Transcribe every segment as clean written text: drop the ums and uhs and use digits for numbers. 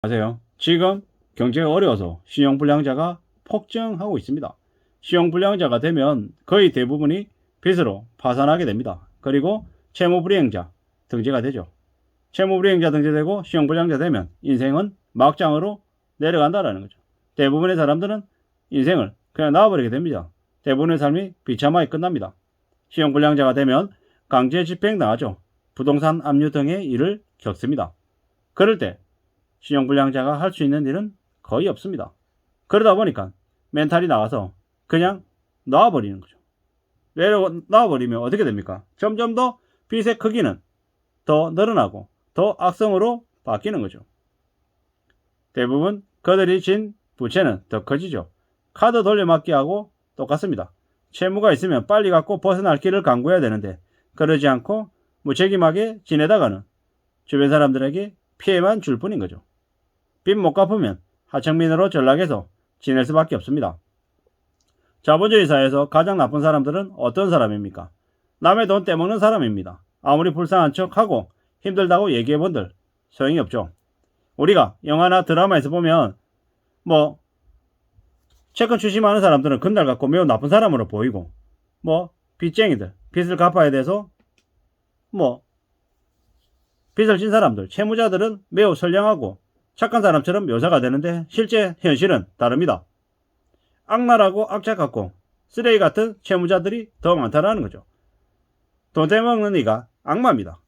아세요? 지금 경제가 어려워서 신용불량자가 폭증하고 있습니다. 신용불량자가 되면 거의 대부분이 빚으로 파산하게 됩니다. 그리고 채무불이행자 등재가 되죠. 채무불이행자 등재되고 신용불량자 되면 인생은 막장으로 내려간다라는 거죠. 대부분의 사람들은 인생을 그냥 놔버리게 됩니다. 대부분의 삶이 비참하게 끝납니다. 신용불량자가 되면 강제 집행당하죠. 부동산 압류 등의 일을 겪습니다. 그럴 때 신용불량자가 할 수 있는 일은 거의 없습니다. 그러다 보니까 멘탈이 나와서 그냥 놔버리는 거죠. 놔버리면 어떻게 됩니까? 점점 더 빚의 크기는 더 늘어나고 더 악성으로 바뀌는 거죠. 대부분 그들이 진 부채는 더 커지죠. 카드 돌려막기하고 똑같습니다. 채무가 있으면 빨리 갚고 벗어날 길을 강구해야 되는데 그러지 않고 무책임하게 지내다가는 주변 사람들에게 피해만 줄 뿐인 거죠. 빚 못 갚으면 하청민으로 전락해서 지낼 수밖에 없습니다. 자본주의 사회에서 가장 나쁜 사람들은 어떤 사람입니까? 남의 돈 떼먹는 사람입니다. 아무리 불쌍한 척하고 힘들다고 얘기해본들 소용이 없죠. 우리가 영화나 드라마에서 보면 채권 추심하는 사람들은 금달 갖고 매우 나쁜 사람으로 보이고 빚쟁이들, 빚을 갚아야 돼서 빚을 진 사람들, 채무자들은 매우 선량하고 착한 사람처럼 묘사가 되는데 실제 현실은 다릅니다. 악랄하고 악착 같고 쓰레기 같은 채무자들이 더 많다는 거죠. 돈 떼먹는 이가 악마입니다.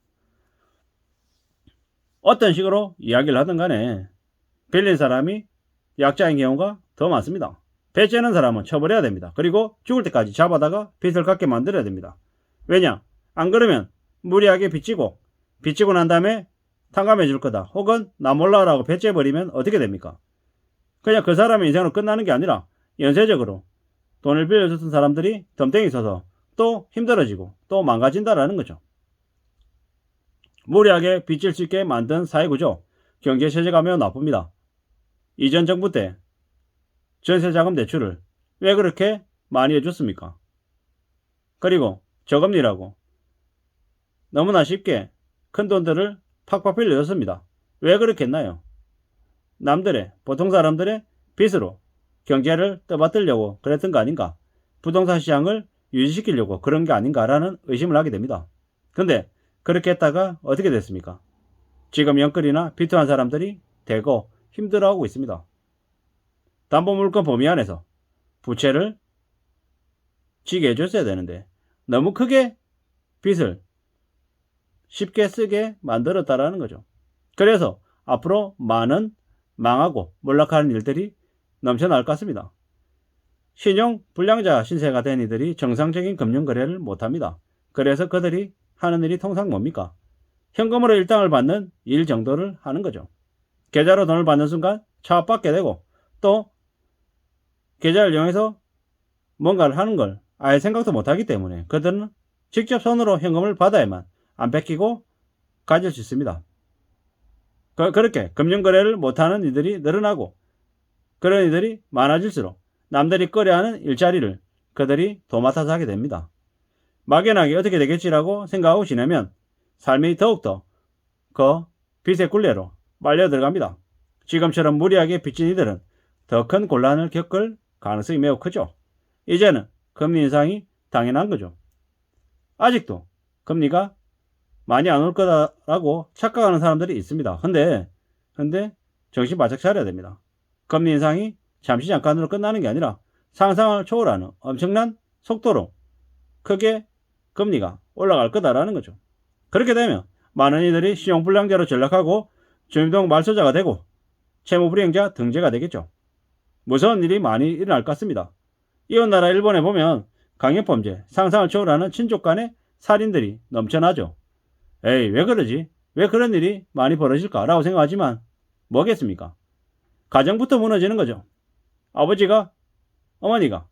어떤 식으로 이야기를 하든 간에 빌린 사람이 약자인 경우가 더 많습니다. 배째는 사람은 처벌해야 됩니다. 그리고 죽을 때까지 잡아다가 빚을 갚게 만들어야 됩니다. 왜냐? 안 그러면 무리하게 빚지고 난 다음에 탕감해 줄 거다. 혹은 나 몰라라고 배째버리면 어떻게 됩니까? 그냥 그 사람의 인생으로 끝나는 게 아니라 연쇄적으로 돈을 빌려줬던 사람들이 덤땡이 써서 또 힘들어지고 또 망가진다라는 거죠. 무리하게 빚질 수 있게 만든 사회구조, 경제체제가 매우 나쁩니다. 이전 정부 때 전세자금 대출을 왜 그렇게 많이 해줬습니까? 그리고 저금리라고 너무나 쉽게 큰 돈들을 팍팍 빌려줬습니다. 왜 그렇게 했나요? 보통 사람들의 빚으로 경제를 떠받들려고 그랬던 거 아닌가? 부동산 시장을 유지시키려고 그런 게 아닌가라는 의심을 하게 됩니다. 근데 그렇게 했다가 어떻게 됐습니까? 지금 영끌이나 비투한 사람들이 대거 힘들어하고 있습니다. 담보물권 범위 안에서 부채를 지게 해줬어야 되는데 너무 크게 빚을 쉽게 쓰게 만들었다라는 거죠. 그래서 앞으로 많은 망하고 몰락하는 일들이 넘쳐날 것 같습니다. 신용 불량자 신세가 된 이들이 정상적인 금융거래를 못합니다. 그래서 그들이 하는 일이 통상 뭡니까? 현금으로 일당을 받는 일 정도를 하는 거죠. 계좌로 돈을 받는 순간 차압받게 되고 또 계좌를 이용해서 뭔가를 하는 걸 아예 생각도 못하기 때문에 그들은 직접 손으로 현금을 받아야만 안 뺏기고 가질 수 있습니다. 그렇게 금융거래를 못하는 이들이 늘어나고 그런 이들이 많아질수록 남들이 꺼려하는 일자리를 그들이 도맡아서 하게 됩니다. 막연하게 어떻게 되겠지라고 생각하고 지내면 삶이 더욱더 그 빚의 굴레로 빨려 들어갑니다. 지금처럼 무리하게 빚진 이들은 더 큰 곤란을 겪을 가능성이 매우 크죠. 이제는 금리 인상이 당연한 거죠. 아직도 금리가 많이 안 올 거다라고 착각하는 사람들이 있습니다. 근데 정신 바짝 차려야 됩니다. 금리 인상이 잠시 잠깐으로 끝나는 게 아니라 상상을 초월하는 엄청난 속도로 크게 금리가 올라갈 거다라는 거죠. 그렇게 되면 많은 이들이 신용불량자로 전락하고 주민등록 말소자가 되고 채무불이행자 등재가 되겠죠. 무서운 일이 많이 일어날 것 같습니다. 이웃나라 일본에 보면 강력범죄, 상상을 초월하는 친족 간의 살인들이 넘쳐나죠. 에이, 왜 그러지? 왜 그런 일이 많이 벌어질까라고 생각하지만 뭐겠습니까? 가정부터 무너지는 거죠. 아버지가, 어머니가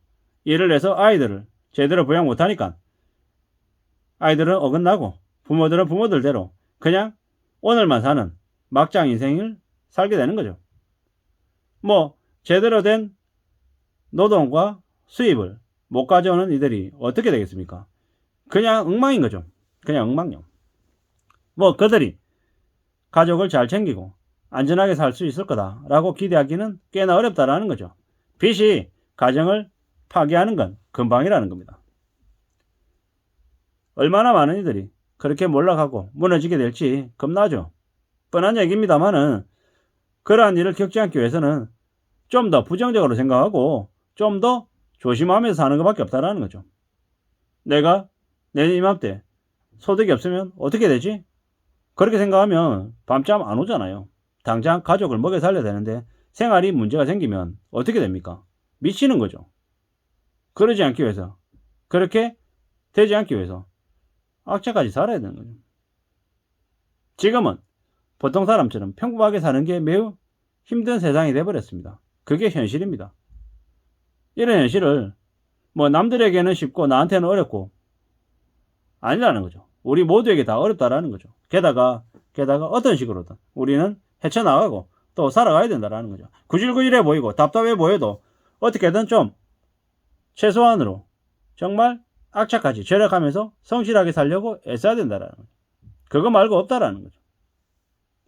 일을 해서 아이들을 제대로 부양 못하니까 아이들은 어긋나고 부모들은 부모들대로 그냥 오늘만 사는 막장 인생을 살게 되는 거죠. 제대로 된 노동과 수입을 못 가져오는 이들이 어떻게 되겠습니까? 그냥 엉망인 거죠. 그냥 엉망요. 그들이 가족을 잘 챙기고 안전하게 살 수 있을 거다라고 기대하기는 꽤나 어렵다라는 거죠. 빚이 가정을 파괴하는 건 금방이라는 겁니다. 얼마나 많은 이들이 그렇게 몰락하고 무너지게 될지 겁나죠. 뻔한 얘기입니다만은 그러한 일을 겪지 않기 위해서는 좀 더 부정적으로 생각하고 좀 더 조심하면서 사는 것밖에 없다라는 거죠. 내가 내년 이맘때 소득이 없으면 어떻게 되지? 그렇게 생각하면 밤잠 안 오잖아요. 당장 가족을 먹여 살려야 되는데 생활이 문제가 생기면 어떻게 됩니까? 미치는 거죠. 그러지 않기 위해서, 그렇게 되지 않기 위해서 악착같이 살아야 되는 거죠. 지금은 보통 사람처럼 평범하게 사는 게 매우 힘든 세상이 돼버렸습니다. 그게 현실입니다. 이런 현실을 남들에게는 쉽고 나한테는 어렵고 아니라는 거죠. 우리 모두에게 다 어렵다라는 거죠. 게다가 어떤 식으로든 우리는 헤쳐나가고 또 살아가야 된다라는 거죠. 구질구질해 보이고 답답해 보여도 어떻게든 좀 최소한으로 정말 악착같이 절약하면서 성실하게 살려고 애써야 된다라는 거죠. 그거 말고 없다라는 거죠.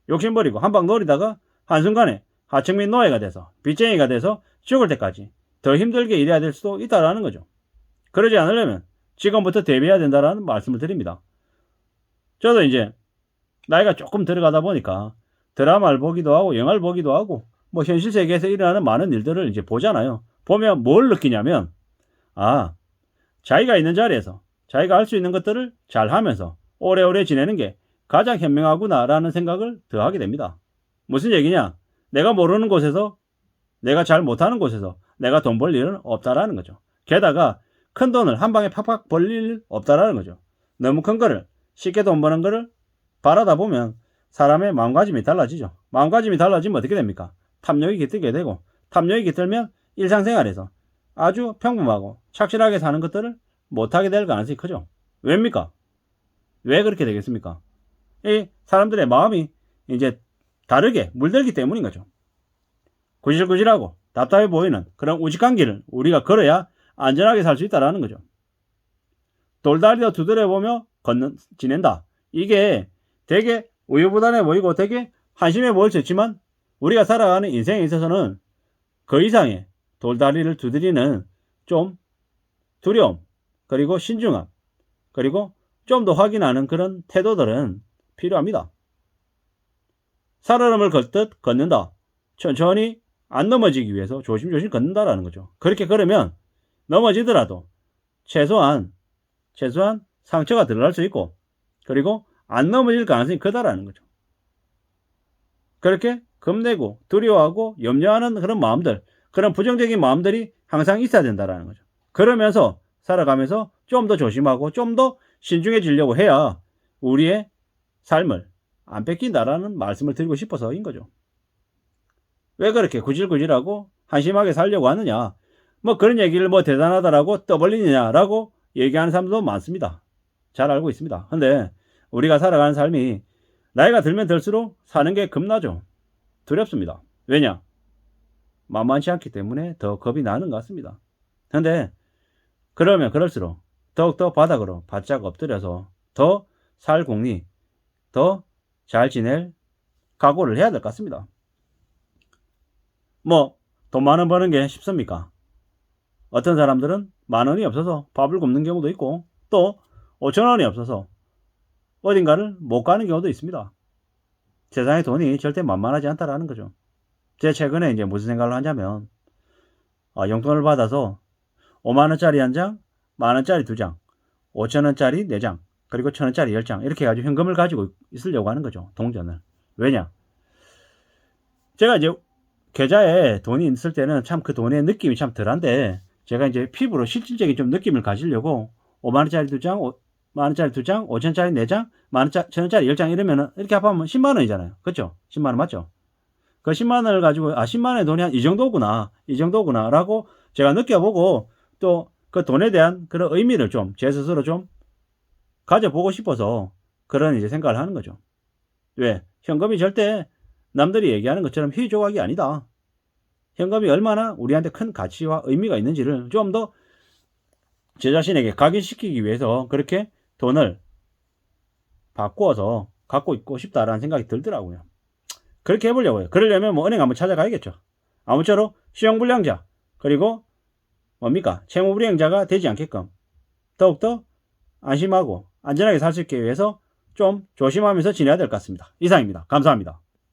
욕심버리고 한방 노리다가 한순간에 하층민 노예가 돼서 빚쟁이가 돼서 죽을 때까지 더 힘들게 일해야 될 수도 있다라는 거죠. 그러지 않으려면 지금부터 대비해야 된다라는 말씀을 드립니다. 저도 이제 나이가 조금 들어가다 보니까 드라마를 보기도 하고 영화를 보기도 하고 현실 세계에서 일어나는 많은 일들을 이제 보잖아요. 보면 뭘 느끼냐면 자기가 있는 자리에서 자기가 할 수 있는 것들을 잘 하면서 오래오래 지내는 게 가장 현명하구나라는 생각을 더 하게 됩니다. 무슨 얘기냐? 내가 모르는 곳에서, 내가 잘 못하는 곳에서 내가 돈 벌 일은 없다라는 거죠. 게다가 큰 돈을 한 방에 팍팍 벌 일 없다라는 거죠. 너무 큰 거를, 쉽게 돈 버는 거를 바라다 보면 사람의 마음가짐이 달라지죠. 마음가짐이 달라지면 어떻게 됩니까? 탐욕이 깃들게 되고, 탐욕이 깃들면 일상생활에서 아주 평범하고 착실하게 사는 것들을 못하게 될 가능성이 크죠. 왜입니까? 왜 그렇게 되겠습니까? 이 사람들의 마음이 이제 다르게 물들기 때문인 거죠. 구질구질하고 답답해 보이는 그런 우직한 길을 우리가 걸어야 안전하게 살 수 있다는 거죠. 돌다리도 두드려보며 지낸다. 이게 되게 우유부단해 보이고 되게 한심해 보일 수 있지만 우리가 살아가는 인생에 있어서는 그 이상의 돌다리를 두드리는 좀 두려움, 그리고 신중함, 그리고 좀 더 확인하는 그런 태도들은 필요합니다. 살얼음을 걷듯 걷는다. 천천히 안 넘어지기 위해서 조심조심 걷는다라는 거죠. 그렇게 걸으면 넘어지더라도 최소한 상처가 덜 날 수 있고, 그리고 안 넘어질 가능성이 크다라는 거죠. 그렇게 겁내고 두려워하고 염려하는 그런 마음들, 그런 부정적인 마음들이 항상 있어야 된다라는 거죠. 그러면서 살아가면서 좀 더 조심하고 좀 더 신중해지려고 해야 우리의 삶을 안 뺏긴다라는 말씀을 드리고 싶어서인 거죠. 왜 그렇게 구질구질하고 한심하게 살려고 하느냐? 그런 얘기를 대단하다라고 떠벌리느냐라고 얘기하는 사람도 많습니다. 잘 알고 있습니다. 근데 우리가 살아가는 삶이 나이가 들면 들수록 사는 게 겁나죠. 두렵습니다. 왜냐? 만만치 않기 때문에 더 겁이 나는 것 같습니다. 근데 그러면 그럴수록 더욱더 바닥으로 바짝 엎드려서 더 살 공리, 더 잘 지낼 각오를 해야 될 것 같습니다. 돈 많은 버는 게 쉽습니까? 어떤 사람들은 10,000원이 없어서 밥을 굶는 경우도 있고, 또 5,000원이 없어서 어딘가를 못 가는 경우도 있습니다. 세상에 돈이 절대 만만하지 않다라는 거죠. 제가 최근에 이제 무슨 생각을 하냐면, 용돈을 받아서 5만원짜리 한 장, 만원짜리 2장, 5,000원짜리 4장, 그리고 1,000원짜리 10장, 이렇게 해가지고 현금을 가지고 있으려고 하는 거죠. 동전을. 왜냐? 제가 이제 계좌에 돈이 있을 때는 참 그 돈의 느낌이 참 덜한데, 제가 이제 피부로 실질적인 좀 느낌을 가지려고 5만원짜리 2장, 만원짜리 2장, 5천원짜리 4장, 1,000원짜리 10장 이러면은 이렇게 합하면 10만원이잖아요. 그쵸? 10만원 맞죠? 그 10만원을 가지고 10만원의 돈이 한 이 정도구나 라고 제가 느껴보고, 또 그 돈에 대한 그런 의미를 좀 제 스스로 좀 가져보고 싶어서 그런 이제 생각을 하는 거죠. 왜? 현금이 절대 남들이 얘기하는 것처럼 희조각이 아니다. 현금이 얼마나 우리한테 큰 가치와 의미가 있는지를 좀 더 제 자신에게 각인시키기 위해서 그렇게 돈을 바꾸어서 갖고 있고 싶다라는 생각이 들더라고요. 그렇게 해보려고요. 그러려면 뭐 은행 한번 찾아가야겠죠. 아무쪼록 신용불량자 그리고 뭡니까 채무불이행자가 되지 않게끔 더욱더 안심하고 안전하게 살 수 있게 위해서 좀 조심하면서 지내야 될 것 같습니다. 이상입니다. 감사합니다.